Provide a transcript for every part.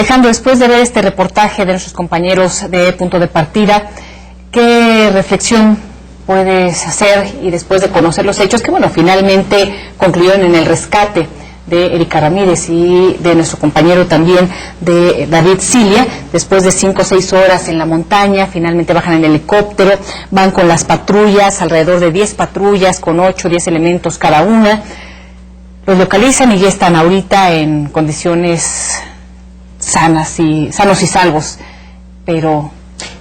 Alejandro, después de ver este reportaje de nuestros compañeros de Punto de Partida, ¿qué reflexión puedes hacer y después de conocer los hechos que, bueno, finalmente concluyeron en el rescate de Erika Ramírez y de nuestro compañero también de David Cilia, después de 5 o 6 horas en la montaña, finalmente bajan en helicóptero, van con las patrullas, alrededor de 10 patrullas con 8 o 10 elementos cada una, los localizan y ya están ahorita en condiciones sanos y salvos, pero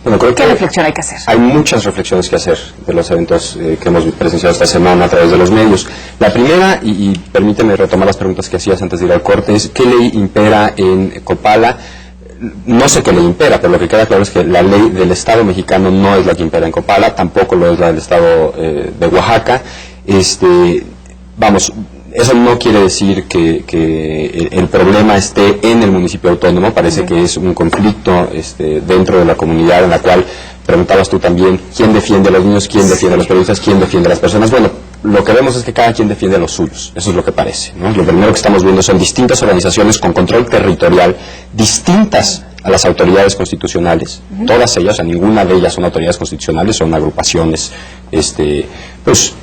bueno, creo ¿qué reflexión hay que hacer? Hay muchas reflexiones que hacer de los eventos que hemos presenciado esta semana a través de los medios. La primera, y permíteme retomar las preguntas que hacías antes de ir al corte, es ¿qué ley impera en Copala? No sé qué ley impera, pero lo que queda claro es que la ley del Estado mexicano no es la que impera en Copala, tampoco lo es la del Estado de Oaxaca. Vamos, eso no quiere decir que el problema esté en el municipio autónomo, parece que es un conflicto dentro de la comunidad en la cual preguntabas tú también quién defiende a los niños, quién defiende a los periodistas, quién defiende a las personas. Bueno, lo que vemos es que cada quien defiende a los suyos, eso es lo que parece, ¿no? Lo primero que estamos viendo son distintas organizaciones con control territorial, distintas a las autoridades constitucionales, todas ellas, o sea, ninguna de ellas son autoridades constitucionales, son agrupaciones, pues,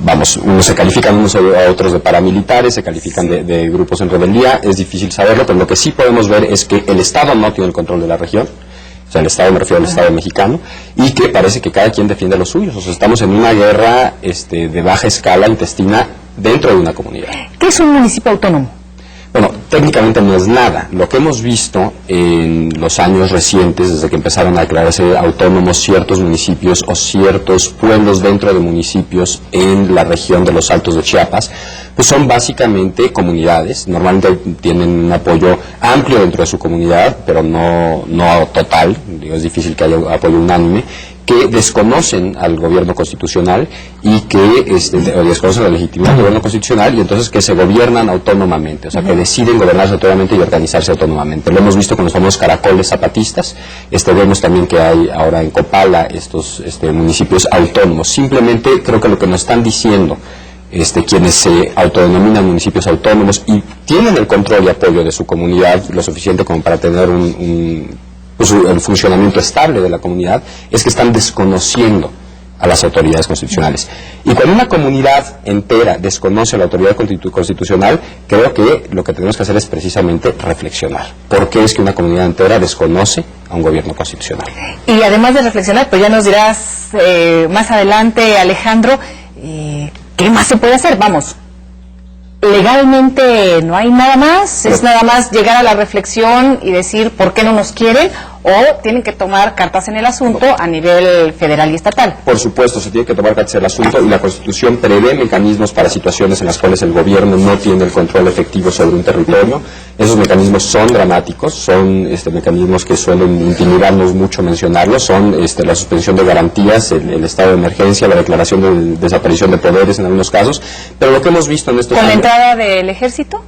vamos, unos se califican unos a otros de paramilitares, se califican de grupos en rebeldía, es difícil saberlo, pero lo que sí podemos ver es que el Estado no tiene el control de la región, o sea, el Estado, me refiero al Estado mexicano, y que parece que cada quien defiende a los suyos, o sea, estamos en una guerra de baja escala intestina dentro de una comunidad. ¿Qué es un municipio autónomo? Bueno, técnicamente no es nada. Lo que hemos visto en los años recientes, desde que empezaron a declararse autónomos ciertos municipios o ciertos pueblos dentro de municipios en la región de los Altos de Chiapas, pues son básicamente comunidades. Normalmente tienen un apoyo amplio dentro de su comunidad, pero no total. Digo, es difícil que haya apoyo unánime, que desconocen al gobierno constitucional y que desconocen la legitimidad del gobierno constitucional y entonces que se gobiernan autónomamente, o sea, que deciden gobernarse autónomamente y organizarse autónomamente. Lo hemos visto con los famosos caracoles zapatistas, vemos también que hay ahora en Copala estos municipios autónomos. Simplemente creo que lo que nos están diciendo quienes se autodenominan municipios autónomos y tienen el control y apoyo de su comunidad lo suficiente como para tener el funcionamiento estable de la comunidad, es que están desconociendo a las autoridades constitucionales. Y cuando una comunidad entera desconoce a la autoridad constitucional, creo que lo que tenemos que hacer es precisamente reflexionar. ¿Por qué es que una comunidad entera desconoce a un gobierno constitucional? Y además de reflexionar, pues ya nos dirás más adelante, Alejandro, ¿qué más se puede hacer? Vamos, legalmente no hay nada más, es nada más llegar a la reflexión y decir por qué no nos quieren, o tienen que tomar cartas en el asunto a nivel federal y estatal. Por supuesto, se tiene que tomar cartas en el asunto y la Constitución prevé mecanismos para situaciones en las cuales el gobierno no tiene el control efectivo sobre un territorio. Esos mecanismos son dramáticos, son mecanismos que suelen intimidarnos mucho mencionarlos, son la suspensión de garantías, el estado de emergencia, la declaración de desaparición de poderes en algunos casos, pero lo que hemos visto en estos años... ¿Con la entrada del ejército?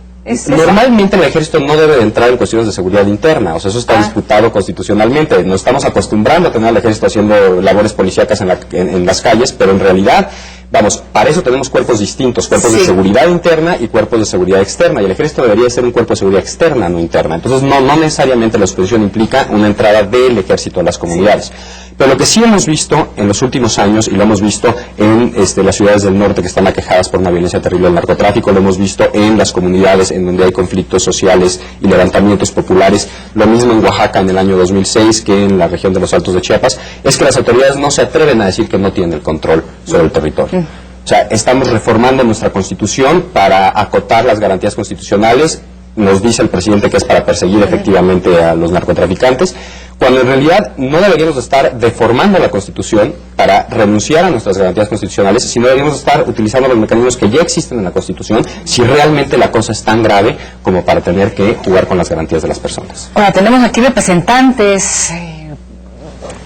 Normalmente el ejército no debe de entrar en cuestiones de seguridad interna, o sea, eso está disputado constitucionalmente. Nos estamos acostumbrando a tener al ejército haciendo labores policíacas en las calles, pero en realidad, vamos, para eso tenemos cuerpos distintos, cuerpos de seguridad interna y cuerpos de seguridad externa, y el ejército debería ser un cuerpo de seguridad externa, no interna. Entonces no necesariamente la suspensión implica una entrada del ejército a las comunidades. Pero lo que sí hemos visto en los últimos años, y lo hemos visto en las ciudades del norte que están aquejadas por una violencia terrible del narcotráfico, lo hemos visto en las comunidades en donde hay conflictos sociales y levantamientos populares, lo mismo en Oaxaca en el año 2006 que en la región de los Altos de Chiapas, es que las autoridades no se atreven a decir que no tienen el control sobre el territorio. O sea, estamos reformando nuestra Constitución para acotar las garantías constitucionales. Nos dice el presidente que es para perseguir efectivamente a los narcotraficantes, cuando en realidad no deberíamos estar deformando la Constitución para renunciar a nuestras garantías constitucionales, sino deberíamos estar utilizando los mecanismos que ya existen en la Constitución si realmente la cosa es tan grave como para tener que jugar con las garantías de las personas. Ahora, tenemos aquí representantes,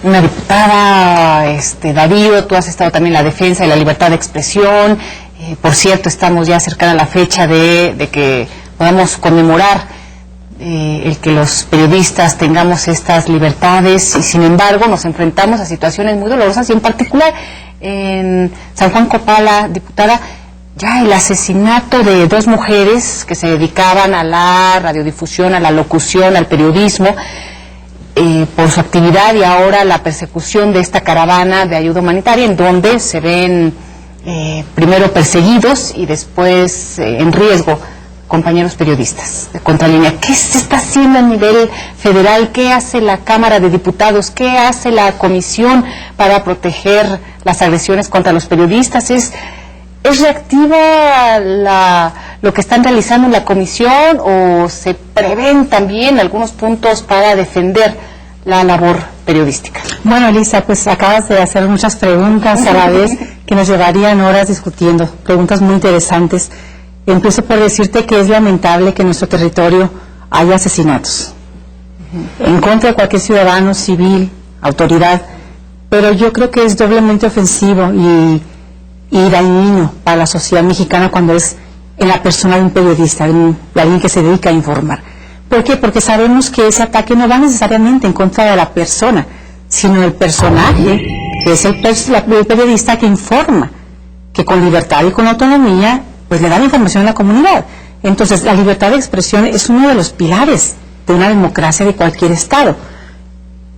una diputada, Darío, tú has estado también en la defensa de la libertad de expresión, por cierto, estamos ya cercana a la fecha de que podamos conmemorar el que los periodistas tengamos estas libertades, y sin embargo nos enfrentamos a situaciones muy dolorosas, y en particular en San Juan Copala, diputada, ya el asesinato de 2 mujeres que se dedicaban a la radiodifusión, a la locución, al periodismo, por su actividad, y ahora la persecución de esta caravana de ayuda humanitaria, en donde se ven primero perseguidos y después en riesgo compañeros periodistas de Contralínea. ¿Qué se está haciendo a nivel federal? ¿Qué hace la Cámara de Diputados? ¿Qué hace la Comisión para proteger las agresiones contra los periodistas? ¿Es reactiva lo que están realizando en la Comisión, o se prevén también algunos puntos para defender la labor periodística? Bueno, Elisa, pues acabas de hacer muchas preguntas a la vez que nos llevarían horas discutiendo, preguntas muy interesantes. Empiezo por decirte que es lamentable que en nuestro territorio haya asesinatos en contra de cualquier ciudadano, civil, autoridad, pero yo creo que es doblemente ofensivo y dañino para la sociedad mexicana cuando es en la persona de un periodista, de alguien que se dedica a informar. ¿Por qué? Porque sabemos que ese ataque no va necesariamente en contra de la persona, sino del personaje, que es el periodista que informa, que con libertad y con autonomía pues le da la información a la comunidad. Entonces, la libertad de expresión es uno de los pilares de una democracia de cualquier Estado.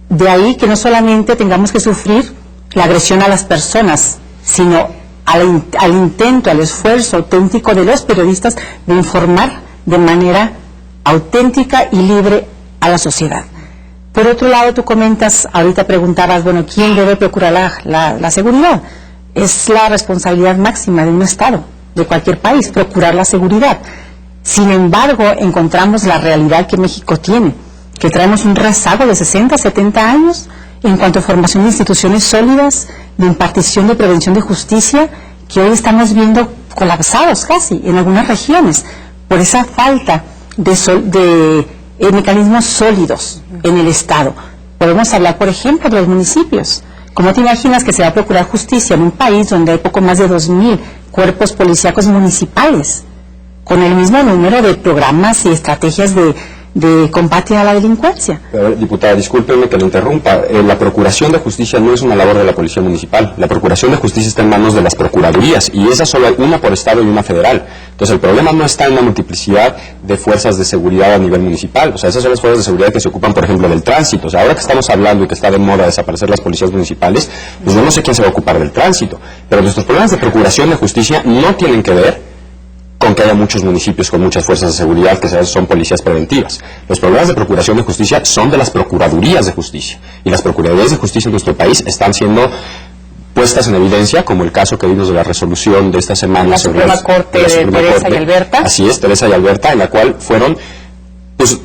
De ahí que no solamente tengamos que sufrir la agresión a las personas, sino al intento, al esfuerzo auténtico de los periodistas de informar de manera auténtica y libre a la sociedad. Por otro lado, tú comentas, ahorita preguntabas, bueno, ¿quién debe procurar la seguridad? Es la responsabilidad máxima de un Estado, de cualquier país, procurar la seguridad. Sin embargo, encontramos la realidad que México tiene, que traemos un rezago de 60, 70 años en cuanto a formación de instituciones sólidas, de impartición de prevención de justicia, que hoy estamos viendo colapsados casi en algunas regiones, por esa falta de mecanismos sólidos en el Estado. Podemos hablar, por ejemplo, de los municipios. ¿Cómo te imaginas que se va a procurar justicia en un país donde hay poco más de 2.000 cuerpos policíacos municipales, con el mismo número de programas y estrategias de combate a la delincuencia? A ver, diputada, discúlpeme que le interrumpa. La procuración de justicia no es una labor de la Policía Municipal. La procuración de justicia está en manos de las procuradurías, y esas solo hay una por Estado y una federal. Entonces, el problema no está en la multiplicidad de fuerzas de seguridad a nivel municipal. O sea, esas son las fuerzas de seguridad que se ocupan, por ejemplo, del tránsito. O sea, ahora que estamos hablando y que está de moda desaparecer las policías municipales, pues yo no sé quién se va a ocupar del tránsito. Pero nuestros problemas de procuración de justicia no tienen que ver con que haya muchos municipios con muchas fuerzas de seguridad que son policías preventivas. Los problemas de procuración de justicia son de las procuradurías de justicia, y las procuradurías de justicia en nuestro país están siendo puestas en evidencia, como el caso que vimos de la resolución de esta semana sobre la Suprema Corte de Teresa y Alberta. Así es, Teresa y Alberta, en la cual fueron, pues,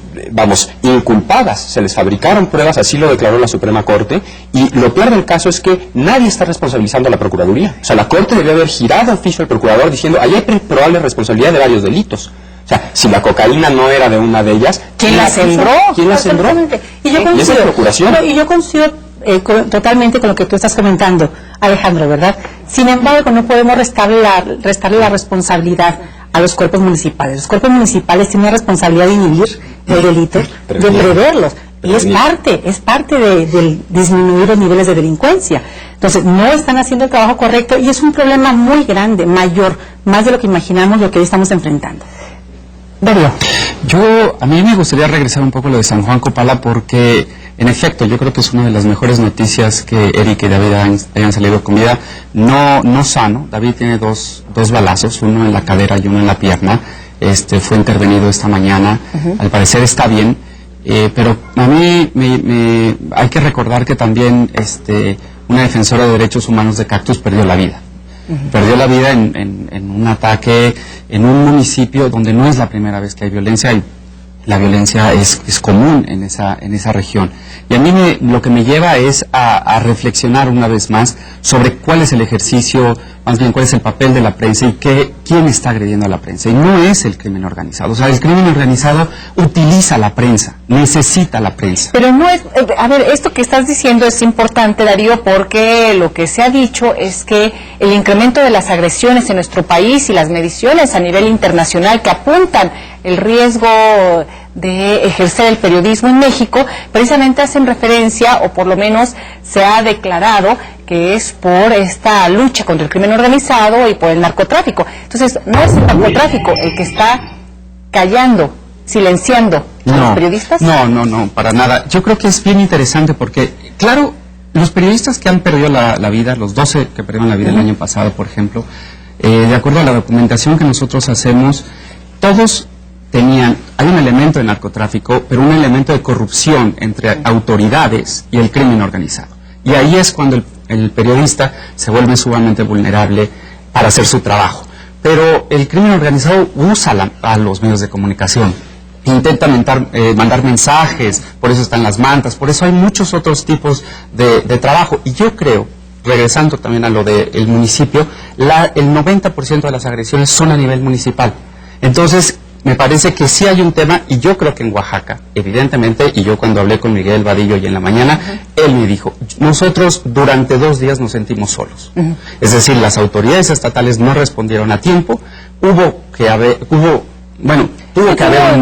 inculpadas, se les fabricaron pruebas, así lo declaró la Suprema Corte, y lo peor del caso es que nadie está responsabilizando a la Procuraduría. O sea, la Corte debió haber girado oficio al Procurador diciendo, ahí hay probable responsabilidad de varios delitos. O sea, si la cocaína no era de una de ellas, ¿quién la sembró? ¿Quién la sembró? Y esa es la procuración. Y yo coincido totalmente con lo que tú estás comentando, Alejandro, ¿verdad? Sin embargo, no podemos restarle la responsabilidad a los cuerpos municipales. Los cuerpos municipales tienen la responsabilidad de inhibir el delito, de preverlos. Y es parte de disminuir los niveles de delincuencia. Entonces, no están haciendo el trabajo correcto, y es un problema muy grande, mayor, más de lo que imaginamos, lo que hoy estamos enfrentando. Darío. A mí me gustaría regresar un poco a lo de San Juan Copala, porque en efecto yo creo que es una de las mejores noticias que Eric y David hayan salido con vida. No sano. David tiene dos balazos, uno en la cadera y uno en la pierna. Fue intervenido esta mañana. Al parecer está bien, pero a mí hay que recordar que también una defensora de derechos humanos de Cactus perdió la vida. Perdió la vida en un ataque en un municipio donde no es la primera vez que hay violencia, y la violencia es común en esa región. Y a mí lo que me lleva es a reflexionar una vez más sobre cuál es el ejercicio, más bien cuál es el papel de la prensa, y quién está agrediendo a la prensa. Y no es el crimen organizado. O sea, el crimen organizado utiliza la prensa, necesita la prensa. Pero no es, a ver, esto que estás diciendo es importante, Darío, porque lo que se ha dicho es que el incremento de las agresiones en nuestro país y las mediciones a nivel internacional que apuntan el riesgo de ejercer el periodismo en México, precisamente hacen referencia, o por lo menos se ha declarado, que es por esta lucha contra el crimen organizado y por el narcotráfico. Entonces, no es el narcotráfico el que está callando, silenciando a los periodistas. No, para nada. Yo creo que es bien interesante porque, claro, los periodistas que han perdido la vida, los 12 que perdieron la vida el año pasado, por ejemplo, de acuerdo a la documentación que nosotros hacemos, todos hay un elemento de narcotráfico, pero un elemento de corrupción entre autoridades y el crimen organizado. Y ahí es cuando el periodista se vuelve sumamente vulnerable para hacer su trabajo. Pero el crimen organizado usa a los medios de comunicación, intenta mandar mensajes, por eso están las mantas, por eso hay muchos otros tipos de trabajo. Y yo creo, regresando también a lo del municipio, el 90% de las agresiones son a nivel municipal. Entonces, me parece que sí hay un tema, y yo creo que en Oaxaca, evidentemente, y yo cuando hablé con Miguel Vadillo y en la mañana, él me dijo, nosotros durante 2 días nos sentimos solos. Es decir, las autoridades estatales no respondieron a tiempo, tuvo que haber un movimiento de social,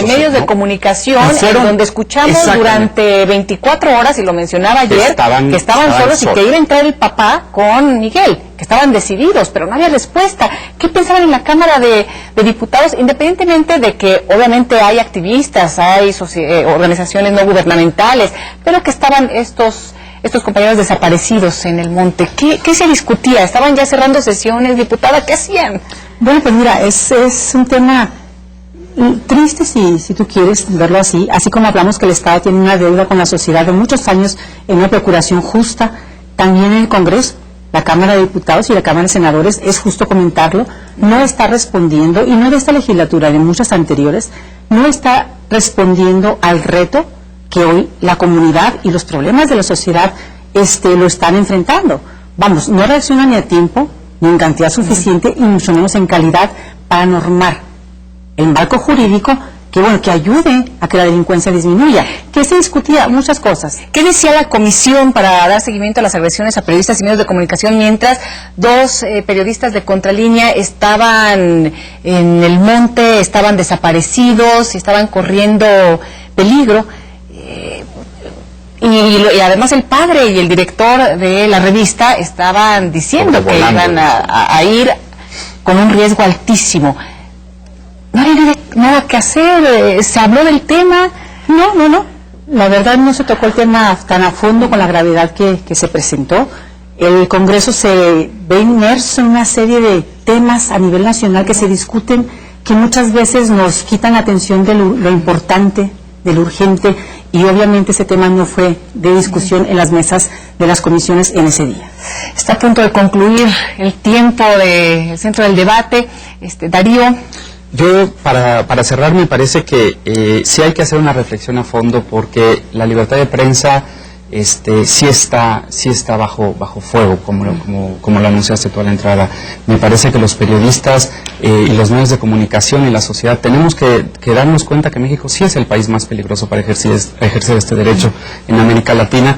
medios ¿no? de comunicación en donde escuchamos durante 24 horas, y lo mencionaba ayer, que estaban solos y que iba a entrar el papá con Miguel, que estaban decididos, pero no había respuesta. ¿Qué pensaban en la Cámara de Diputados? Independientemente de que obviamente hay activistas, hay organizaciones no gubernamentales, pero que estaban estos compañeros desaparecidos en el monte. ¿Qué se discutía? ¿Estaban ya cerrando sesiones, diputada? ¿Qué hacían? Bueno, pues mira, es un tema triste, si tú quieres verlo así como hablamos que el Estado tiene una deuda con la sociedad de muchos años en una procuración justa, también en el Congreso, la Cámara de Diputados y la Cámara de Senadores, es justo comentarlo, no está respondiendo, y no de esta legislatura, de muchas anteriores, no está respondiendo al reto que hoy la comunidad y los problemas de la sociedad lo están enfrentando. Vamos, no reacciona ni a tiempo, ni en cantidad suficiente, y mucho menos en calidad, para normar el marco jurídico que ayude a que la delincuencia disminuya. ¿Qué se discutía? Muchas cosas. ¿Qué decía la comisión para dar seguimiento a las agresiones a periodistas y medios de comunicación mientras 2 periodistas de Contralínea estaban en el monte, estaban desaparecidos y estaban corriendo peligro? Y además el padre y el director de la revista estaban diciendo que iban a ir con un riesgo altísimo. No había nada que hacer, se habló del tema. No. La verdad no se tocó el tema tan a fondo con la gravedad que se presentó. El Congreso se ve inmerso en una serie de temas a nivel nacional que se discuten, que muchas veces nos quitan atención de lo importante, de lo urgente, y obviamente ese tema no fue de discusión en las mesas de las comisiones en ese día. Está a punto de concluir el tiempo del centro del debate. Darío. Yo, para cerrar, me parece que sí hay que hacer una reflexión a fondo, porque la libertad de prensa sí está bajo fuego, como lo anunciaste tú a la entrada. Me parece que los periodistas y los medios de comunicación y la sociedad tenemos que darnos cuenta que México sí es el país más peligroso para ejercer este derecho en América Latina,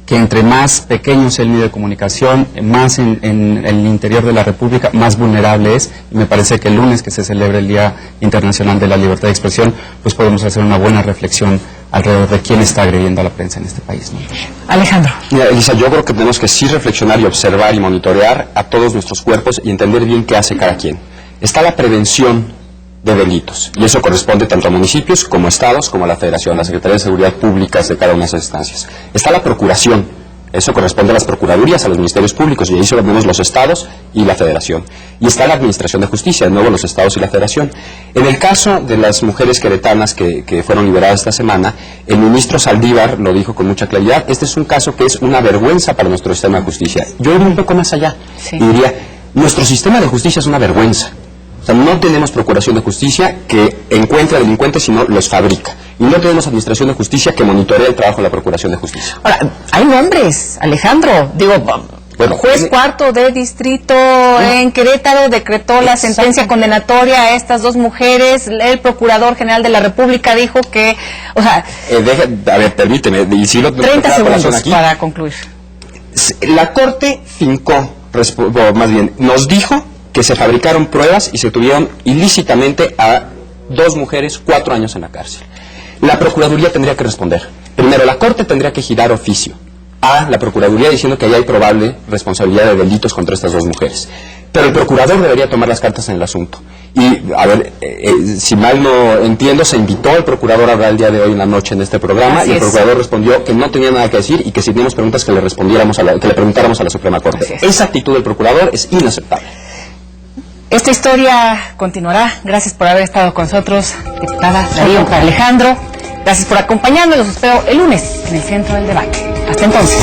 que entre más pequeño sea el medio de comunicación, más en el interior de la República, más vulnerable es. Y me parece que el lunes, que se celebra el Día Internacional de la Libertad de Expresión, pues podemos hacer una buena reflexión alrededor de quién está agrediendo a la prensa en este país, ¿no? Alejandro. Mira, Elisa, yo creo que tenemos que sí reflexionar y observar y monitorear a todos nuestros cuerpos y entender bien qué hace cada quien. Está la prevención de delitos, y eso corresponde tanto a municipios como a estados, como a la Federación, a la Secretaría de Seguridad Pública de cada una de esas instancias. Está la procuración, eso corresponde a las procuradurías, a los ministerios públicos, y ahí solo vemos los estados y la Federación. Y está la Administración de Justicia, de nuevo los estados y la Federación. En el caso de las mujeres queretanas que fueron liberadas esta semana, el ministro Saldívar lo dijo con mucha claridad: este es un caso que es una vergüenza para nuestro sistema de justicia. Yo iría un poco más allá y diría, nuestro sistema de justicia es una vergüenza. O sea, no tenemos procuración de justicia que encuentre a delincuentes, sino los fabrica. Y no tenemos administración de justicia que monitorea el trabajo de la procuración de justicia. Ahora, hay nombres, Alejandro. Digo, bueno, juez cuarto de distrito en Querétaro decretó la sentencia condenatoria a estas 2 mujeres. El procurador general de la República dijo que, o sea... a ver, permíteme, y si lo 30 segundos aquí para concluir. La Corte más bien, nos dijo que se fabricaron pruebas y se tuvieron ilícitamente a 2 mujeres, 4 años en la cárcel. La Procuraduría tendría que responder. Primero, la Corte tendría que girar oficio a la Procuraduría diciendo que ahí hay probable responsabilidad de delitos contra estas 2 mujeres. Pero el procurador debería tomar las cartas en el asunto. Y, a ver, si mal no entiendo, se invitó al procurador a hablar el día de hoy en la noche en este programa, y el procurador respondió que no tenía nada que decir y que si teníamos preguntas que le respondiéramos que le preguntáramos a la Suprema Corte. Esa actitud del procurador es inaceptable. Esta historia continuará. Gracias por haber estado con nosotros, diputada Darío Alejandro. Gracias por acompañarnos. Los espero el lunes en el Centro del Debate. Hasta entonces.